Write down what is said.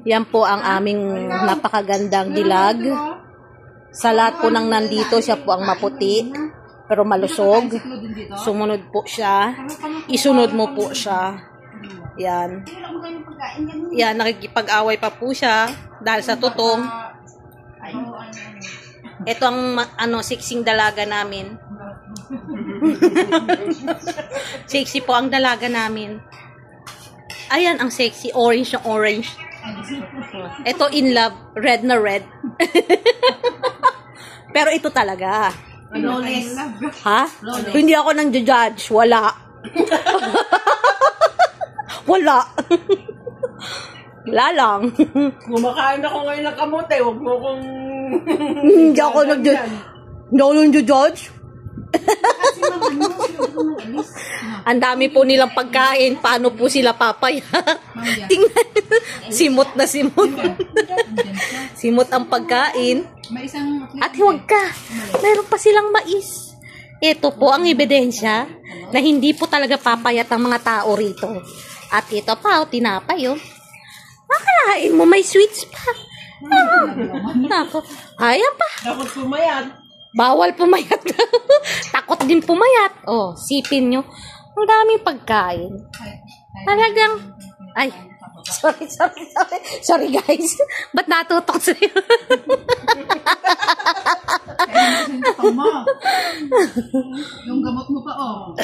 Yan po ang aming napakagandang dilag. Sa lahat po ng nandito, siya po ang maputi, pero malusog. Sumunod po siya. Isunod mo po siya. Yan. Yan, nakikipag-away pa po siya dahil sa tutong. Ito ang siksing dalaga namin. Sexy po ang dalaga namin. Ayan ang sexy, orange na orange. Ito in love, red na red. Pero ito talaga. Flawless. Ha? Hindi ako nang judge, wala. Wala. Wala lang. Kumakain ako ngayon ng kamote, huwag mo kong... Hindi ako nag-judge. Hindi ako nag-judge. Ang dami po nilang pagkain. Paano po sila papaya? Tingnan. Simot na simot. Simot ang pagkain. At huwag ka. Meron pa silang mais. Ito po ang ebidensya na hindi po talaga papayat ang mga tao rito. At ito pa, tinapay yun. Makalain mo, may sweets pa. Ayan pa. Dapat pumayat. Bawal pumayat. Takot din pumayat. Oh, sipin nyo. Ang daming pagkain. Talagang, ay, sorry. Sorry guys. Ba't natutok sa'yo? Yung gamot mo pa, oh.